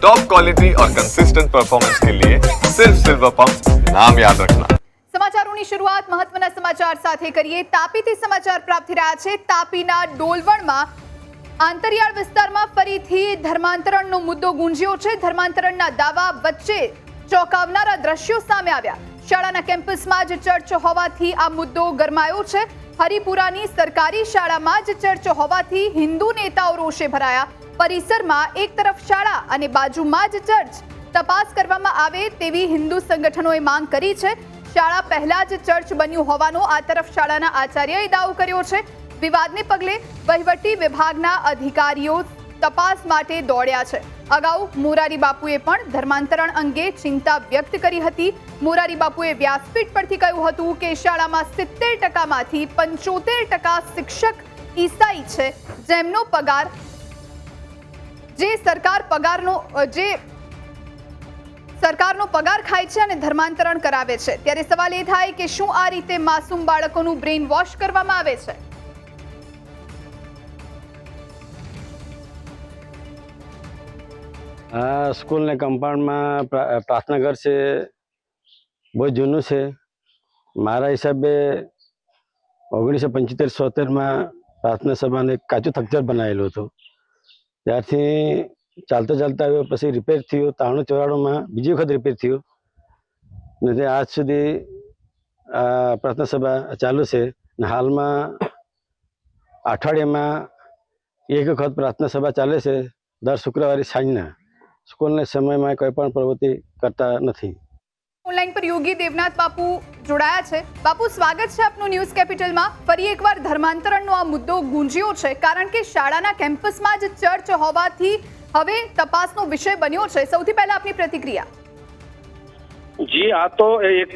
Top quality और consistent performance के लिए सिर्फ सिल्वर पंप नाम याद रखना। સમાચારોની શરૂઆત મહત્વના સમાચાર સાથે કરીએ। તાપીથી સમાચાર પ્રાપ્ત થઈ રહ્યા છે। તાપીના ડોલવણમાં આંતરિયાળ વિસ્તારમાં ફરીથી ધર્માંતરણનો મુદ્દો ગુંજ્યો છે। ધર્માંતરણના દાવા વચ્ચે ચોંકાવનારા દ્રશ્યો સામે આવ્યા। શાળાના કેમ્પસમાં જ ચર્ચ હોવાથી આ મુદ્દો ગરમાયો છે। હરિપુરાની સરકારી શાળામાં જ ચર્ચ હોવાથી હિન્દુ નેતાઓ રોષે ભરાયા। પરિસરમાં એક તરફ શાળા અને બાજુમાં જ ચર્ચ, તપાસ કરવામાં આવે તેવી હિન્દુ સંગઠનોએ માંગ કરી છે। શાળા પહેલા જ ચર્ચ બન્યું હોવાનો આ તરફ શાળાના આચાર્યએ દાવો કર્યો છે। વિવાદને પગલે વહીવટી વિભાગના અધિકારીઓ તપાસ માટે દોડ્યા છે। અગાઉ મોરારી બાપુએ પણ ધર્માંતરણ અંગે ચિંતા વ્યક્ત કરી હતી। મોરારી બાપુએ વ્યાસપીઠ પરથી કહ્યું હતું કે શાળામાં 70%માંથી 75% શિક્ષક ઈસાઈ છે, જેમનો પગાર સરકારનો પગાર ખાય છે અને ધર્માંતરણ કરાવે છે। ત્યારે સવાલ એ થાય કે શું આ રીતે માસૂમ બાળકોનું બ્રેઇન વોશ કરવામાં આવે છે? સ્કૂલને કમ્પાઉન્ડમાં પ્રાર્થના ઘર છે, બહુ જૂનું છે। મારા હિસાબે 1975-76માં પ્રાર્થના સભાને કાચું થકચર બનાવેલું હતું। ત્યારથી ચાલતા આવ્યો, પછી રિપેર થયું। 93-94માં બીજી વખત રિપેર થયું ને આજ સુધી પ્રાર્થના સભા ચાલુ છે। ને હાલમાં અઠવાડિયામાં એક વખત પ્રાર્થના સભા ચાલે છે, દર શુક્રવારે સાંજના। સ્કૂલના સમયમાં કોઈ પણ પ્રવૃત્તિ કરતા નથી। ઓનલાઈન પર યોગી દેવનાથ બાપુ જોડાયા છે। બાપુ, સ્વાગત છે આપનું ન્યૂઝ કેપિટલમાં। ફરી એકવાર ધર્માંતરણનો આ મુદ્દો ગુંજ્યો છે, કારણ કે શાળાના કેમ્પસમાં જ ચર્ચ હોવાથી હવે તપાસનો વિષય બન્યો છે। સૌથી પહેલા આપની પ્રતિક્રિયા। જી, આ તો એક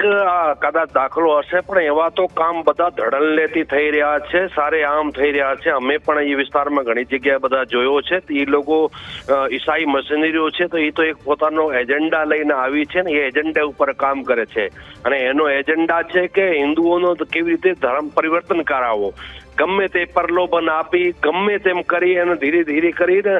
કદાચ દાખલો હશે, પણ એવા તો કામ બધા ધડલ્લેથી થઈ રહ્યા છે, સારે આમ થઈ રહ્યા છે। અમે પણ એ વિસ્તારમાં ઘણી જગ્યાએ બધા જોયો છે। એ લોકો ઈસાઈ મશીનરીઓ છે, તો એ તો એક પોતાનો એજન્ડા લઈને આવી છે ને એ એજન્ડા ઉપર કામ કરે છે, અને એનો એજન્ડા છે કે હિન્દુઓનો કેવી રીતે ધર્મ પરિવર્તન કરાવવો। ગમે તે પ્રલોભન આપી, ગમે તેમ કરી અને ધીરે કરીને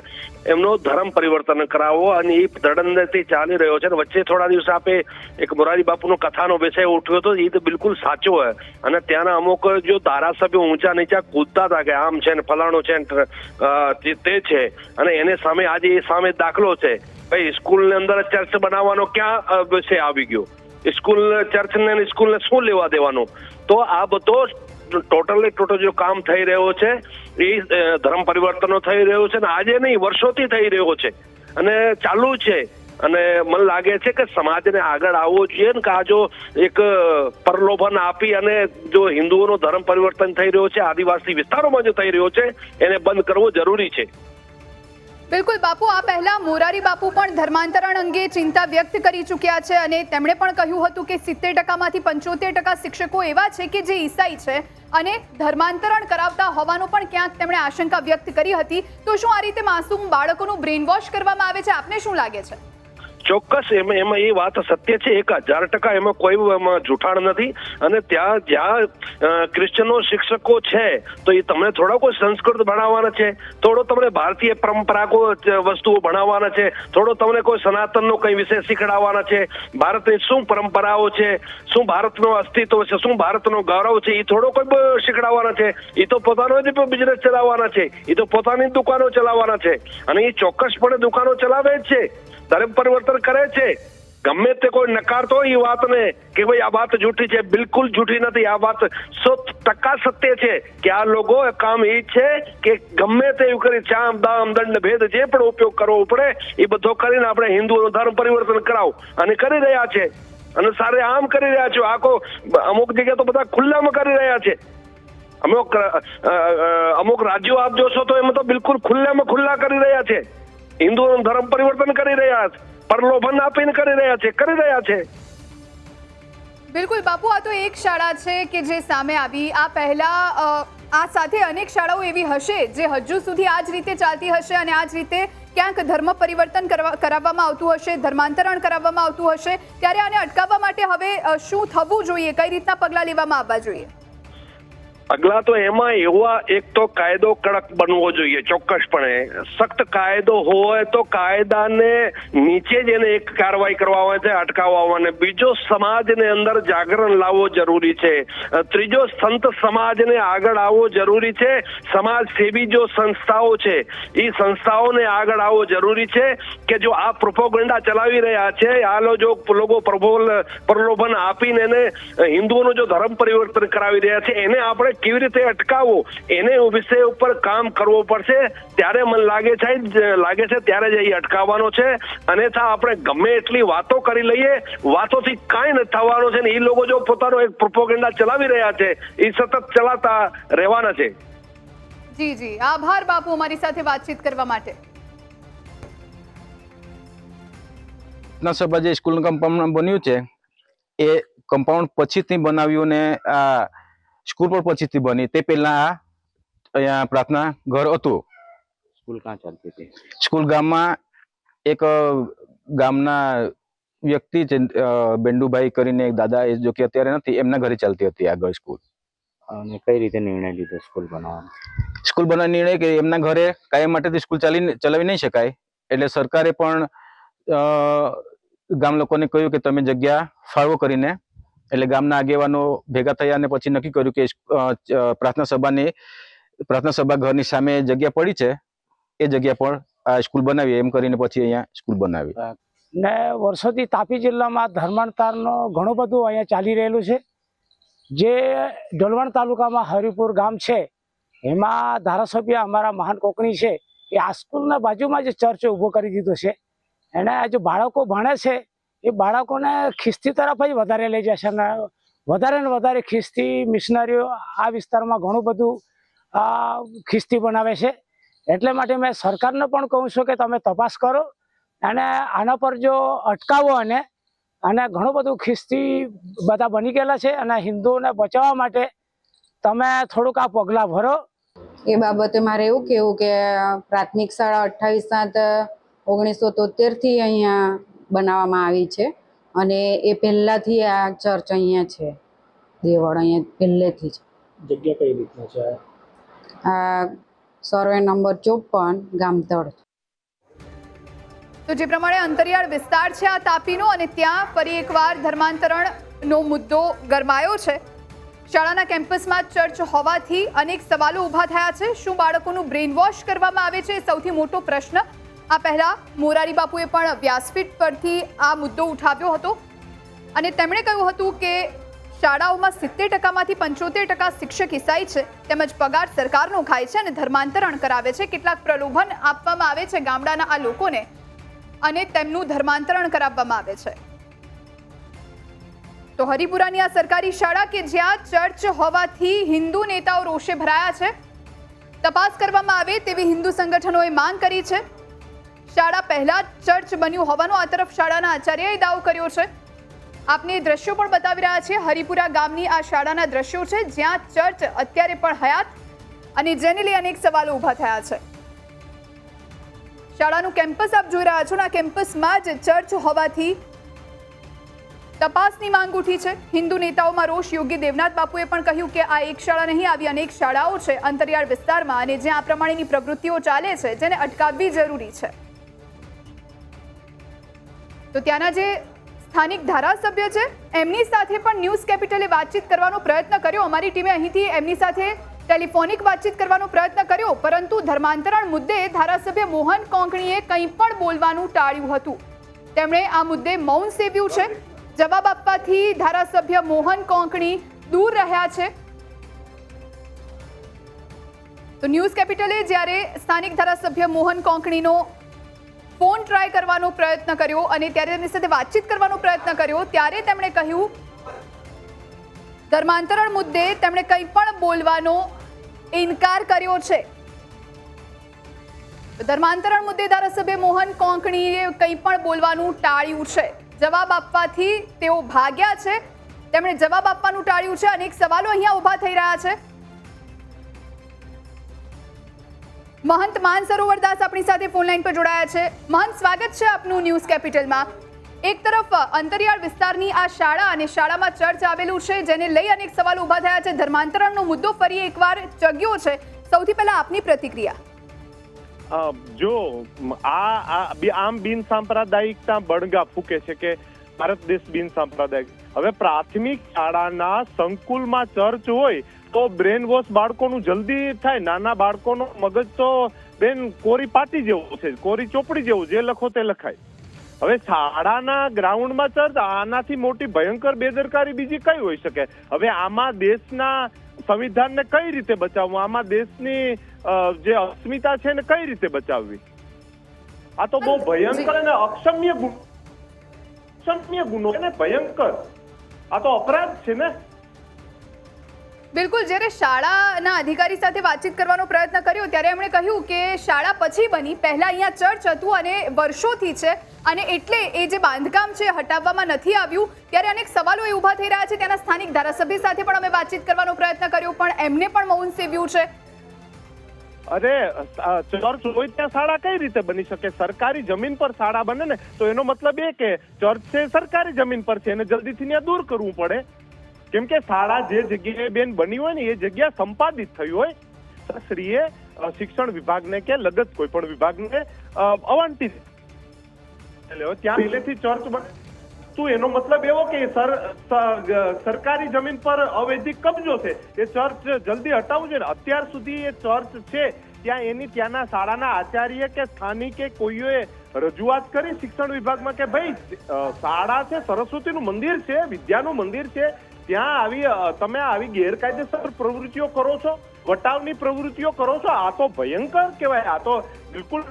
એમનો ધર્મ પરિવર્તન કરાવો, અને એ ધડંદથી ચાલી રહ્યો છે। વચ્ચે થોડા દિવસ આપે એક મોરારી બાપુનો કથાનો વિષય ઉઠ્યો હતો, એ તો બિલકુલ સાચો હોય। અને ત્યાંના અમુક જો ધારાસભ્યો ઊંચા નીચા કૂદતા હતા કે આમ છે ને ફલાણું છે ને તે છે, અને એને સામે આજે એ સામે દાખલો છે। ભાઈ, સ્કૂલની અંદર ચર્ચ બનાવવાનો ક્યાં વિષય આવી ગયો? સ્કૂલ ચર્ચને સ્કૂલને શું લેવા દેવાનું? તો આ બધો ટોટલ જો કામ થઈ રહ્યો છે એ ધર્મ પરિવર્તનો થઈ રહ્યો છે, ને આજે નહીં વર્ષોથી થઈ રહ્યો છે અને ચાલુ છે। અને મને લાગે છે કે સમાજને આગળ આવવો જોઈએ ને કે આ જો એક પ્રલોભન આપી અને જો હિન્દુઓનો ધર્મ પરિવર્તન થઈ રહ્યો છે, આદિવાસી વિસ્તારોમાં જો થઈ રહ્યો છે, એને બંધ કરવો જરૂરી છે। બિલકુલ બાપુ, આ પહેલા મોરારી બાપુ પણ ધર્માંતરણ અંગે ચિંતા વ્યક્ત કરી ચૂક્યા છે, અને તેમણે પણ કહ્યું હતું કે 70%માંથી 75% શિક્ષકો એવા છે કે જે ઈસાઈ છે અને ધર્માંતરણ કરાવતા હોવાનો પણ ક્યાંક તેમણે આશંકા વ્યક્ત કરી હતી। તો શું આ રીતે માસૂમ બાળકોનું બ્રેઇન વોશ કરવામાં આવે છે? આપને શું લાગે છે? ચોક્કસ એમાં એ વાત સત્ય છે, 1000% એમાં કોઈ જૂઠાણ નથી। અને જ્યાં ક્રિશ્ચનો શિક્ષકો છે તો એ તમને થોડા કોઈ સંસ્કૃત ભણાવવાના છે, થોડો તમને ભારતીય પરંપરાગત વસ્તુઓ ભણાવવાના છે, થોડો તમને કોઈ સનાતનનો કઈ વિષય શીખડાવવાના છે, ભારતની શું પરંપરાઓ છે, શું ભારતનો અસ્તિત્વ છે, શું ભારતનો ગૌરવ છે, એ થોડો કોઈ શીખડાવવાના છે। એ તો પોતાનો જ બિઝનેસ ચલાવવાના છે, એ તો પોતાની દુકાનો ચલાવવાના છે, અને એ ચોક્કસપણે દુકાનો ચલાવે જ છે, ધર્મ પરિવર્તન કરે છે। ગમે તે કોઈ નકારતો હોય એ વાતને કે ભાઈ આ વાત જૂઠી છે, બિલકુલ જૂઠી નથી। આ વાત 100% સત્ય છે કે આ લોકો કામ એ છે કે ગમે તે એવું કરી ચામ દામ દંડ ભેદ જે પણ ઉપયોગ કરવો પડે એ બધો કરીને આપણે હિન્દુઓનું ધર્મ પરિવર્તન કરાવ અને કરી રહ્યા છે, અને સારે આમ કરી રહ્યા છે। આખો અમુક જગ્યાએ તો બધા ખુલ્લામાં કરી રહ્યા છે। અમુક રાજ્યો આપ જોશો તો એમાં તો બિલકુલ ખુલ્લામાં ખુલ્લા કરી રહ્યા છે, હિન્દુઓનું ધર્મ પરિવર્તન કરી રહ્યા છે, પ્રલોભન આપીને કરી રહ્યા છે। બિલકુલ બાપુ, આ તો એક શાળા છે કે જે સામે આવી। આ પહેલા આ સાથે અનેક શાળાઓ એવી હશે જે હજુ સુધી આ જ રીતે ચાલતી હશે અને આ જ રીતે ક્યાંક ધર્મ પરિવર્તન કરાવવામાં આવતું હશે, ધર્માંતરણ કરાવવામાં આવતું હશે। ત્યારે આને અટકાવવા માટે હવે શું થવું જોઈએ? કઈ રીતના પગલાં લેવામાં આવવા જોઈએ? અગલા તો એમાં એવા એક તો કાયદો કડક બનવો જોઈએ, ચોક્કસપણે સખ્ત કાયદો હોય તો કાયદાને નીચે જ એને એક કાર્યવાહી કરવા આવે છે, અટકાવવા આવે. બીજો, સમાજને અંદર જાગરણ લાવવો જરૂરી છે. ત્રીજો, સંત સમાજને આગળ આવવો જરૂરી છે. સમાજ સેવી જો સંસ્થાઓ છે એ સંસ્થાઓને આગળ આવવો જરૂરી છે કે જો આ પ્રોપોગન્ડા ચલાવી રહ્યા છે, આ લોકો પ્રલોભન આપીને એને હિન્દુઓનો જો ધર્મ પરિવર્તન કરાવી રહ્યા છે, એને આપણે કેવી રીતે અટકાવવો એને વિષય ઉપર કામ કરવો પડશે. ત્યારે મને લાગે છે ત્યારે જ એ અટકાવવાનો છે. અન્યથા આપણે ગમે એટલી વાતો કરી લઈએ, વાતોથી કાંઈ નથી થવાનો છે ને. એ લોકો જો પોતાનો એક પ્રોપોગન્ડા ચલાવી રહ્યા છે એ સતત ચલાતા રહેવાના છે. જી જી, આભાર બાપુ અમારી સાથે વાતચીત કરવા માટે. સભા જે સ્કૂલનું કમ્પાઉન્ડ બન્યું છે એ કમ્પાઉન્ડ પછીથી બનાવ્યું ને આ સ્કૂલ પણ પછીથી બની. તે પહેલા અહીંયા પ્રાર્થના ઘર હતું. સ્કૂલ ક્યાં ચાલતી હતી? સ્કૂલ ગામમાં એક ગામના વ્યક્તિ છે બેન્ડુભાઈ કરીને એક દાદા, એ જો કે અત્યારે નથી, એમના ઘરે ચાલતી હતી આગળ સ્કૂલ. અને કઈ રીતે નિર્ણય લીધો સ્કૂલ બનાવવાનો? સ્કૂલ બનાવવાનો નિર્ણય કે એમના ઘરે કાયમ માટે સ્કૂલ ચલાવી નહીં શકાય, એટલે સરકારે પણ ગામ લોકોને કહ્યું કે તમે જગ્યા ફાળવો કરીને, એટલે ગામના આગેવાનો ભેગા થયા અને પછી નક્કી કર્યું કે પ્રાર્થના સભા ઘરની સામે જગ્યા પડી છે, એ જગ્યા પર આ સ્કૂલ બનાવી. એમ કરીને પછી અહીંયા સ્કૂલ બનાવી. ને વર્ષોથી તાપી જિલ્લામાં ધર્માંતરનો ઘણું બધું અહીંયા ચાલી રહેલું છે. જે ડોલવણ તાલુકામાં હરિપુર ગામ છે એમાં ધારાસભ્ય અમારા મહાન કોકણી છે, એ આ સ્કૂલના બાજુમાં જે ચર્ચ ઊભો કરી દીધો છે. એને જે બાળકો ભણે છે એ બાળકોને ખ્રિસ્તી તરફ જ વધારે લઈ જશે અને વધારે ને વધારે ખ્રિસ્તી મિશનરીઓ આ વિસ્તારમાં ઘણું બધું ખ્રિસ્તી બનાવે છે. એટલે માટે મેં સરકારને પણ કહું છું કે તમે તપાસ કરો અને આના પર જો અટકાવો અને ઘણું બધું ખ્રિસ્તી બધા બની ગયેલા છે અને હિન્દુઓને બચાવવા માટે તમે થોડુંક આ પગલાં ભરો. એ બાબતે મારે એવું કહેવું કે પ્રાથમિક શાળા 28/7/1973 અહીંયા બનાવવામાં આવી છે અને એ પહેલાથી આ ચર્ચ અહીંયા છે, દેવળ અહીંયા પહેલેથી જ. જગ્યા કઈ રીતના છે? આ સર્વે નંબર 54 ગામતળ. તો જે પ્રમાણે અંતરિયાળ વિસ્તાર છે આ તાપીનો, અને ત્યાં ફરી એકવાર ધર્માંતરણનો મુદ્દો ગરમાયો છે. શાળાના કેમ્પસમાં ચર્ચ હોવાથી અનેક સવાલો ઊભા થયા છે. શું બાળકોનું બ્રેઇન વોશ કરવામાં આવે છે? સૌથી મોટો પ્રશ્ન. આ પહેલા મોરારી બાપુએ પણ વ્યાસપીઠ પરથી આ મુદ્દો ઉઠાવ્યો હતો અને તેમણે કહ્યું હતું કે શાળાઓમાં 70%માંથી 75% શિક્ષક ઈસાઈ છે, તેમજ પગાર સરકારનો ખાય છે અને ધર્માંતરણ કરાવે છે. કેટલાક પ્રલોભન આપવામાં આવે છે ગામડાના આ લોકોને અને તેમનું ધર્માંતરણ કરાવવામાં આવે છે. તો હરિપુરાની આ સરકારી શાળા કે જ્યાં ચર્ચ હોવાથી હિન્દુ નેતાઓ રોષે ભરાયા છે, તપાસ કરવામાં આવે તેવી હિન્દુ સંગઠનોએ માંગ કરી છે. શાળા પહેલા ચર્ચ બન્યું હોવાનો આ તરફ શાળાના આચાર્યએ દાવો કર્યો છે. આપને દ્રશ્યો પણ બતાવી રહ્યા છે. હરિપુરા ગામની આ શાળાના દ્રશ્યો છે જ્યાં ચર્ચ અત્યારે પણ હયાત અને જેને લઈ અનેક સવાલો ઊભા થયા છે. શાળાનું કેમ્પસ આપ જોઈ રહ્યા છો, આ કેમ્પસમાં જ ચર્ચ હોવાથી તપાસની માંગ ઉઠી છે. હિન્દુ નેતાઓમાં રોષ. યોગી દેવનાથ બાપુએ પણ કહ્યું કે આ એક શાળા નહીં, આવી અનેક શાળાઓ છે અંતરિયાળ વિસ્તારમાં અને જ્યાં આ પ્રમાણેની પ્રવૃત્તિઓ ચાલે છે જેને અટકાવવી જરૂરી છે. તો ત્યાંના જે સ્થાનિક ધારાસભ્ય છે એમની સાથે પણ ન્યૂઝ કેપિટલે વાતચીત કરવાનો પ્રયત્ન કર્યો. અમારી ટીમે અહીંથી એમની સાથે ટેલિફોનિક વાતચીત કરવાનો પ્રયત્ન કર્યો, પરંતુ ધર્માંતરણ મુદ્દે ધારાસભ્ય મોહન કોંકણીએ કંઈ પણ બોલવાનું ટાળ્યું હતું. તેમણે આ મુદ્દે મૌન સેવ્યું છે. જવાબ આપવાથી ધારાસભ્ય મોહન કોંકણી દૂર રહ્યા છે. તો ન્યૂઝ કેપિટલે જ્યારે સ્થાનિક ધારાસભ્ય મોહન કોંકણીનો ફોન ટ્રાય કરવાનો પ્રયત્ન કર્યો અને ત્યારે તેમની સાથે વાતચીત કરવાનો પ્રયત્ન કર્યો, ત્યારે તેમણે કહ્યું ધર્માંતરણ મુદ્દે તેમણે કંઈ પણ બોલવાનો ઇનકાર કર્યો છે. ધર્માંતરણ મુદ્દે ધારાસભ્ય મોહન કોંકણીએ કંઈ પણ બોલવાનું ટાળ્યું છે. જવાબ આપવાથી તેઓ ભાગ્યા છે. તેમણે જવાબ આપવાનું ટાળ્યું છે. અનેક સવાલો અહીંયા ઊભા થઈ રહ્યા છે. મહંત માનસરોવરદાસ આપણી સાથે ફોન લાઈન પર જોડાયા છે. મહંત, સ્વાગત છે આપનું ન્યૂઝ કેપિટલમાં. એક તરફ અંતરિયાળ વિસ્તારની આ શાળા અને શાળામાં ચર્ચ આવેલું છે, જેને લઈ અનેક સવાલો ઊભા થયા છે. ધર્માંતરણનો મુદ્દો ફરી એકવાર જગ્યો છે. સૌથી પહેલા આપની પ્રતિક્રિયા. જો આમ બિન સાંપ્રદાયિકતા બળગા ફૂકે છે કે ભારત દેશ બિન સાંપ્રદાયિક. હવે પ્રાથમિક શાળાના સંકુલમાં ચર્ચ હોય તો બ્રેન વોશ બાળકોનું જલ્દી થાય. નાના બાળકોનો મગજ તો બેન કોરી પાટી જેવું છે, કોરી ચોપડી જેવું, જે લખો તે લખાય. હવે શાળાના ગ્રાઉન્ડમાં ચર્ચ, આનાથી મોટી ભયંકર બેદરકારી બીજી કઈ હોઈ શકે? હવે આમાં દેશના સંવિધાનને કઈ રીતે બચાવવું? આમાં દેશની જે અસ્મિતા છે ને કઈ રીતે બચાવવી? આ તો બહુ ભયંકર અને અક્ષમ્ય ગુનો છે ને, ભયંકર. આ તો અપરાધ છે ને. બિલકુલ. જ્યારે શાળાના અધિકારી સાથે વાતચીત કરવાનો પ્રયત્ન કર્યો ત્યારે એમણે કહ્યું કે શાળા પછી બની, પહેલા અહીંયા ચર્ચ હતું અને વર્ષોથી છે, અને એટલે એ જે બાંધકામ છે હટાવવામાં નથી આવ્યું. ત્યારે અનેક સવાલો એ ઊભા થઈ રહ્યા છે. ત્યાંના સ્થાનિક ધારાસભ્ય સાથે પણ અમે વાતચીત કરવાનો પ્રયત્ન કર્યો, પણ એમને પણ મૌન સેવ્યું છે. અરે ચર્ચ હોય ત્યાં શાળા કઈ રીતે બની શકે? સરકારી જમીન પર શાળા બને ને, તો એનો મતલબ એ કે ચર્ચ છે સરકારી જમીન પર છે, એને જલ્દીથી ત્યાં દૂર કરવું પડે. કેમ કે શાળા જે જગ્યાએ બેન બની હોય ને એ જગ્યા સંપાદિત થઈ હોય, શ્રીએ શિક્ષણ વિભાગને કે લગત કોઈ પણ વિભાગને અવાંટિત ત્યાં પહેલેથી ચર્ચ બને. શું એનો મતલબ એવો કે સરકારી જમીન પર અવૈધિક કબજો છે, એ ચર્ચ જલ્દી હટાવવું જોઈએ. અત્યાર સુધી એ ચર્ચ છે ત્યાં ત્યાંના શાળાના આચાર્ય કે સ્થાનિકે કોઈએ રજૂઆત કરી શિક્ષણ વિભાગમાં કે ભાઈ શાળા છે, સરસ્વતીનું મંદિર છે, વિદ્યાનું મંદિર છે, ત્યાં તમે આવી ગેરકાયદેસર પ્રવૃત્તિઓ કરો છો, વટાવની પ્રવૃત્તિઓ કરો છો. આ તો ભયંકર કહેવાય. આ તો બિલકુલ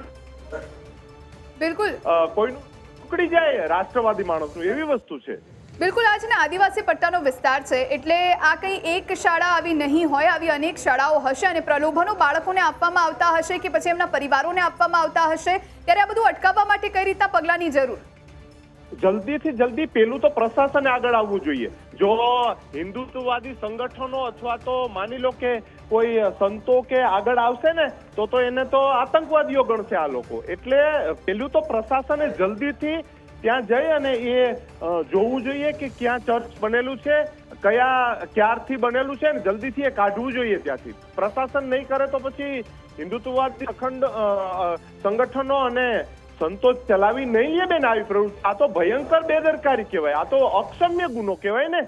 કોઈનું ઉકળી જાય રાષ્ટ્રવાદી માણસનું, એવી વસ્તુ છે. બિલકુલ. આ છે ને આદિવાસી પટ્ટાનો વિસ્તાર છે, એટલે આ કંઈ એક શાળા આવી નહીં હોય, આવી અનેક શાળાઓ હશે અને પ્રલોભનો બાળકોને આપવામાં આવતા હશે કે પછી એમના પરિવારોને આપવામાં આવતા હશે. ત્યારે આ બધું અટકાવવા માટે કઈ રીતના પગલાંની જરૂર? જલ્દીથી જલ્દી પેલું તો પ્રશાસને આગળ આવવું જોઈએ. જો હિન્દુત્વવાદી સંગઠનો અથવા તો માની લો કે કોઈ સંતો કે આગળ આવશે ને તો એને તો આતંકવાદીઓ ગણશે આ લોકો. એટલે પેલું તો પ્રશાસને જલ્દીથી ત્યાં જઈ અને એ જોવું જોઈએ કે ક્યાં ચર્ચ બનેલું છે, ક્યારથી બનેલું છે, ને જલ્દીથી એ કાઢવું જોઈએ ત્યાંથી. પ્રશાસન નહીં કરે તો પછી હિન્દુત્વવાદી અખંડ સંગઠનો અને સંતો ચલાવી નહીં લે બેન આવી પ્રવૃત્તિ. આ તો ભયંકર બેદરકારી કહેવાય, આ તો અક્ષમ્ય ગુનો કહેવાય ને.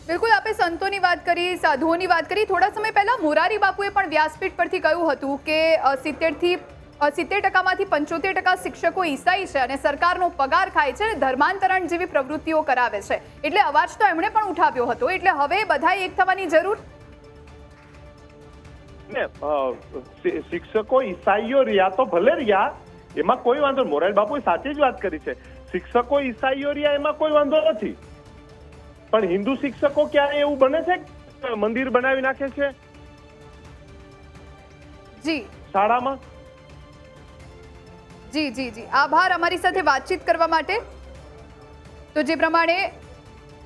બિલકુલ. આપણે સંતોની વાત કરી, સાધુઓની વાત કરી. થોડા સમય પહેલા મોરારી બાપુએ પણ વ્યાસપીઠ પરથી કહ્યું હતું કે 70%માંથી 75% શિક્ષકો ઈસાઈ છે અને સરકારનો પગાર ખાય છે, ધર્માંતરણ જેવી પ્રવૃત્તિઓ કરાવે છે. એટલે અવાજ તો એમણે પણ ઉઠાવ્યો હતો. એટલે હવે બધાએ એક થવાની જરૂર ને. શિક્ષકો ઈસાઈઓ રહ્યા તો ભલે રહ્યા, એમાં કોઈ વાંધો. મોરારી બાપુએ સાચી જ વાત કરી છે. શિક્ષકો ઈસાઈઓ રહ્યા એમાં કોઈ વાંધો નથી, પણ હિન્દુ શિક્ષકો ક્યારે એવું બને છે મંદિર બનાવી નાખે છે જી શાળામાં? જી જી જી આભાર અમારી સાથે વાતચીત કરવા માટે. તો જે પ્રમાણે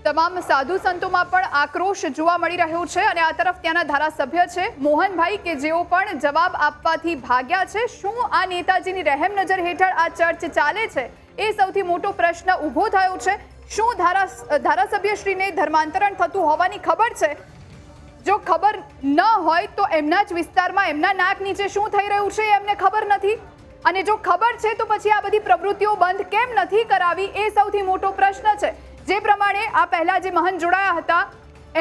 તમામ સાધુ સંતોમાં પણ આક્રોશ જોવા મળી રહ્યો છે અને આ તરફ ત્યાંના ધારાસભ્ય છે મોહનભાઈ કે જેઓ પણ જવાબ આપવાથી ભાગ્યા છે. શું આ નેતાજીની રહેમ નજર હેઠળ આ ચર્ચ ચાલે છે એ સૌથી મોટો પ્રશ્ન ઊભો થયો છે. શું ધારાસભ્યશ્રીને ધર્માંતરણ થતું હોવાની ખબર છે? જો ખબર ન હોય તો એમના જ વિસ્તારમાં એમના નાક નીચે શું થઈ રહ્યું છે એમને ખબર નથી, અને જો ખબર છે તો પછી આ બધી પ્રવૃત્તિઓ બંધ કેમ નથી કરાવી એ સૌથી મોટો પ્રશ્ન છે. જે પ્રમાણે આ પહેલા જે મહંત જોડાયા હતા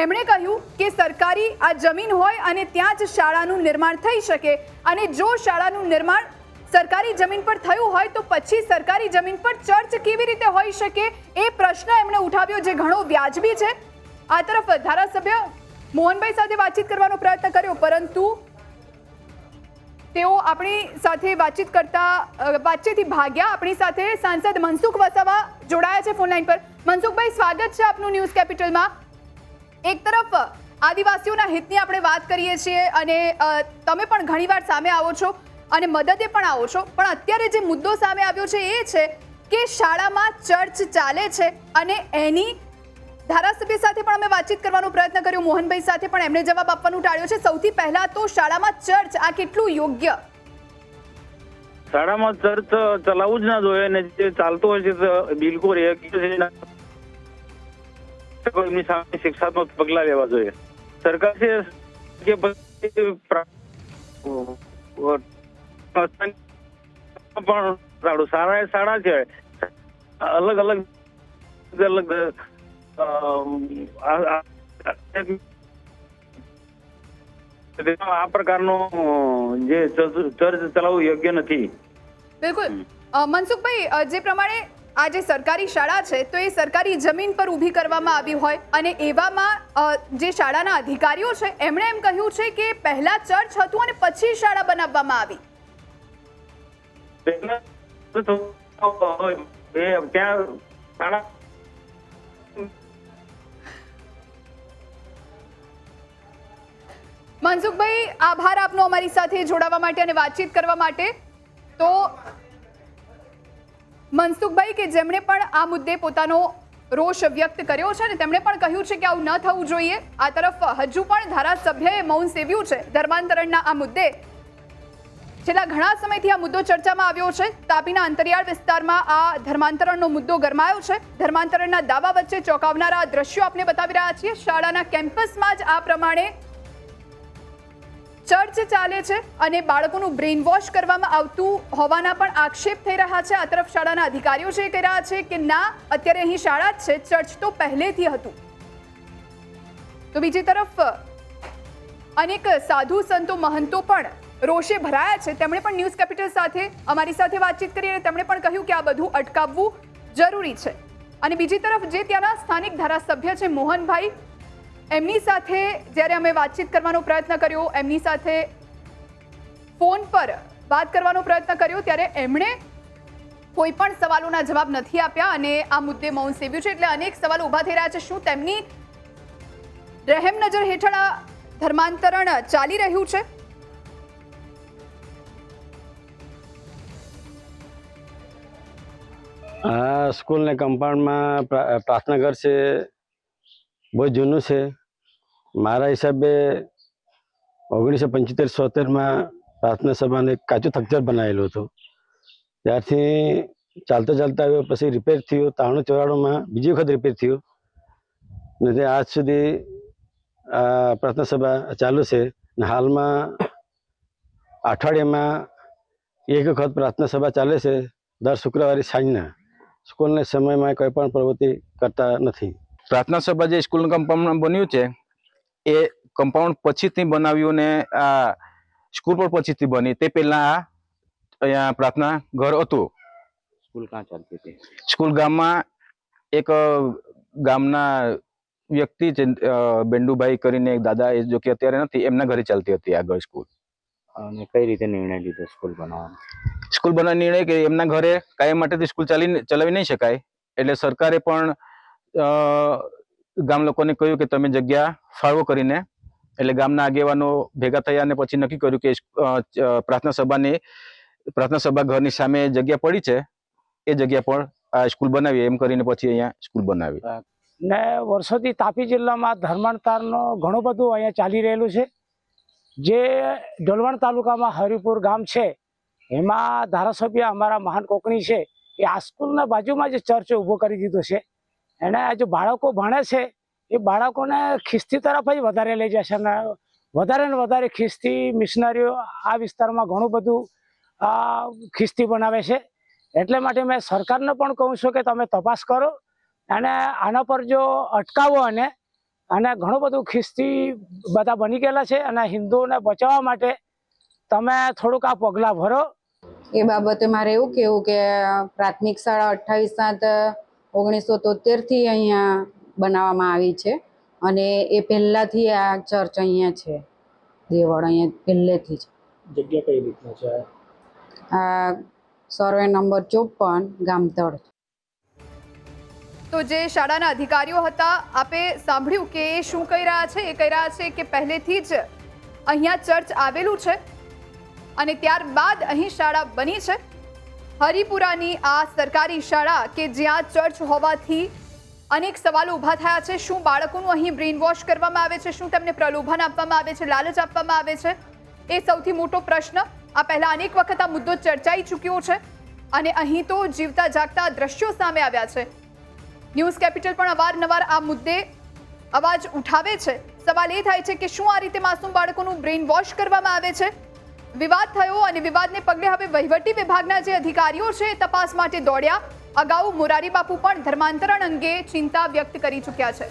એમણે કહ્યું કે સરકારી આ જમીન હોય અને ત્યાં જ શાળાનું નિર્માણ થઈ શકે, અને જો શાળાનું નિર્માણ સરકારી જમીન પર થયું હોય તો પછી સરકારી જમીન પર ચર્ચ કેવી રીતે હોઈ શકે એ પ્રશ્ન એમણે ઉઠાવ્યો, જે ઘણો વ્યાજબી છે. આ તરફ ધારાસભ્ય મોહનભાઈ સાથે વાતચીત કરવાનો પ્રયત્ન કર્યો, પરંતુ તેઓ આપણી સાથે વાતચીતથી ભાગ્યા. આપણી સાથે સાંસદ મનસુખ વસાવા જોડાયા છે ફોનલાઈન પર. મનસુખભાઈ, સ્વાગત છે આપનું ન્યૂઝ કેપિટલમાં. એક તરફ આદિવાસીઓના હિતની આપણે વાત કરીએ છીએ અને તમે પણ ઘણીવાર સામે આવો છો અને મદદે પણ આવો છો, પણ અત્યારે જે મુદ્દો સામે આવ્યો છે એ છે કે શાળામાં ચર્ચ ચાલે છે અને એની ધારાસભ્ય સાથે પણ અમે વાતચીત કરવાનો પ્રયત્ન કર્યો, મોહનભાઈ સાથે, પણ એમણે જવાબ આપવાનું ટાળ્યો છે. સૌથી પહેલા તો શાળામાં ચર્ચ આ કેટલું યોગ્ય? શાળામાં ચર્ચ ચલાવવું જ ના જોઈએ અને જે ચાલતું હોય છે તો બિલકુલ એમની સામે શિક્ષાત્મક પગલા લેવા જોઈએ. સરકાર છે કે પછી પણ શાળા છે અલગ અલગ આ પ્રકારનો જે ચર્ચ ચલાવવું યોગ્ય નથી. બિલકુલ મનસુખભાઈ, જે પ્રમાણે આ જે સરકારી શાળા છે તો એ સરકારી જમીન પર ઊભી કરવામાં આવી હોય અને એવામાં જે શાળાના અધિકારીઓ છે એમણે એમ કહ્યું છે કે પહેલા ચર્ચ હતું અને પછી શાળા બનાવવામાં આવી. મનસુખભાઈ, આભાર આપનો અમારી સાથે જોડાવા માટે અને વાતચીત કરવા માટે. તો મનસુખભાઈ કે જેમણે પણ આ મુદ્દે પોતાનો રોષ વ્યક્ત કર્યો છે અને તેમણે પણ કહ્યું છે કે આવું ન થવું જોઈએ. આ તરફ હજુ પણ ધારાસભ્યએ મૌન સેવ્યું છે ધર્માંતરણના આ મુદ્દે. છેલ્લા ઘણા સમયથી આ મુદ્દો ચર્ચામાં આવ્યો છે. તાપીના અંતરિયાળ વિસ્તારમાં આ ધર્માંતરણનો મુદ્દો ગરમાયો છે. ધર્માંતરણના દાવા વચ્ચે ચોંકાવનારા દ્રશ્યો આપણે બતાવી રહ્યા છીએ. શાળાના કેમ્પસમાં જ આ પ્રમાણે ચર્ચ ચાલે છે અને બાળકોનું બ્રેઇન વોશ કરવામાં આવતું હોવાના પણ આક્ષેપ થઈ રહ્યા છે. આ તરફ શાળાના અધિકારીઓ જે કહી રહ્યા છે કે ના, અત્યારે અહીં શાળા જ છે, ચર્ચ તો પહેલેથી હતું. તો બીજી તરફ અનેક સાધુ સંતો મહંતો પણ રોષે ભરાયા છે. તેમણે પણ ન્યૂઝ કેપિટલ સાથે અમારી સાથે વાતચીત કરી અને તેમણે પણ કહ્યું કે આ બધું અટકાવવું જરૂરી છે. અને બીજી તરફ જે ત્યાંના સ્થાનિક ધારાસભ્ય છે મોહનભાઈ, એમની સાથે જ્યારે અમે વાતચીત કરવાનો પ્રયત્ન કર્યો, એમની સાથે ફોન પર વાત કરવાનો પ્રયત્ન કર્યો, ત્યારે એમણે કોઈ પણ સવાલોના જવાબ નથી આપ્યા અને આ મુદ્દે મૌન સેવ્યું છે. એટલે અનેક સવાલો ઊભા થઈ રહ્યા છે. શું તેમની રહેમ નજર હેઠળ આ ધર્માંતરણ ચાલી રહ્યું છે? स्कूल ने कंपाउंड में प्रार्थना घर से बहुत जूनू है. मारा हिसाबे 1975-76 में प्रार्थना सभा ने काचू थक्चर बनायेलू हतुं. त्यारथी चालता चालता आव्यो, पछी रिपेर थयो. 93-94 में बीजी वखत रिपेर थयो ने आज सुधी प्रार्थना सभा चालू है. हाल में अठवाडिया में एक वखत प्रार्थना सभा चाले से दर शुक्रवारे सांजना. स्कूल ने समय में कोई पण प्रवृत्ति करता नहीं. प्रार्थना सभा जे स्कूल कंपाउंड बन्यु छे ए कंपाउंड पछीथी बनाव्युं ने आ स्कूल पर पछीथी बनी. ते पहेला अहींया प्रार्थना घर हतुं. स्कूल कहाँ चलती थी? स्कूल गाममां एक गामना व्यक्ति छे बेंडुभाई करीने एक दादा, जो कि अत्यारे नथी, एमना घरे चालती हती आगळ स्कूल. અને કઈ રીતે નિર્ણય લીધો સ્કૂલ બનાવવાનો? स्कूल बनावવાનો निर्णय કે એમના ઘરે કાયમ માટે સ્કૂલ ચલાવી નહીં શકાય, એટલે સરકારે પણ ગામ લોકોને કહ્યું કે તમે જગ્યા ફાળવો કરીને, એટલે ગામના આગેવાનો ભેગા થયા અને પછી નક્કી કર્યું કે પ્રાર્થના સભા ઘરની સામે જગ્યા પડી છે, એ જગ્યા પર આ સ્કૂલ બનાવીએ એમ કરીને પછી અહીંયા સ્કૂલ બનાવી. ને વર્ષોથી તાપી જિલ્લામાં ધર્માંતરનો ઘણું બધું અહીંયા ચાલી રહેલું છે. જે ડોલવણ તાલુકામાં હરિપુર ગામ છે એમાં ધારાસભ્ય અમારા મહાન કોકણી છે એ આ સ્કૂલના બાજુમાં જે ચર્ચ ઊભો કરી દીધો છે. એને આ જે બાળકો ભણે છે એ બાળકોને ખ્રિસ્તી તરફ જ વધારે લઈ જશે અને વધારે ને વધારે ખ્રિસ્તી મિશનરીઓ આ વિસ્તારમાં ઘણું બધું ખ્રિસ્તી બનાવે છે. એટલે માટે મેં સરકારને પણ કહું છું કે તમે તપાસ કરો અને આના પર જો અટકાવો અને ઘણું બધું ખ્રિસ્તી બધા બની ગયેલા છે અને હિન્દુઓને બચાવવા માટે તમે થોડુંક આ પગલાં ભરો. એ બાબતે મારે એવું કહેવું કે પ્રાથમિક શાળા 28/7/1973 અહીંયા બનાવવામાં આવી છે અને એ પહેલાંથી આ ચર્ચ અહીંયા છે. દેવળ અહીંયા પહેલેથી જ. જગ્યા કઈ રીતના છે? આ સર્વે નંબર 54 ગામતળ. તો જે શાળાના અધિકારીઓ હતા, આપે સાંભળ્યું કે એ શું કહી રહ્યા છે. એ કહી રહ્યા છે કે પહેલેથી જ અહીંયા ચર્ચ આવેલું છે અને ત્યારબાદ અહીં શાળા બની છે. હરિપુરાની આ સરકારી શાળા કે જ્યાં ચર્ચ હોવાથી અનેક સવાલો ઊભા થયા છે. શું બાળકોનું અહીં બ્રેઇન વોશ કરવામાં આવે છે? શું તેમને પ્રલોભન આપવામાં આવે છે, લાલચ આપવામાં આવે છે? એ સૌથી મોટો પ્રશ્ન. આ પહેલા અનેક વખત આ મુદ્દો ચર્ચાઈ ચૂક્યો છે અને અહીં તો જીવતા જાગતા દ્રશ્યો સામે આવ્યા છે. ન્યૂઝ કેપિટલ પણ અવારનવાર આ મુદ્દે અવાજ ઉઠાવે છે. સવાલ એ થાય છે કે શું આ રીતે માસૂમ બાળકોનું બ્રેઇન વોશ કરવામાં આવે છે? વિવાદ થયો અને વિવાદને પગલે હવે વહીવટી વિભાગના જે અધિકારીઓ છે તપાસ માટે દોડ્યા. અગાઉ મોરારી બાપુ પણ ધર્માંતરણ અંગે ચિંતા વ્યક્ત કરી ચૂક્યા છે.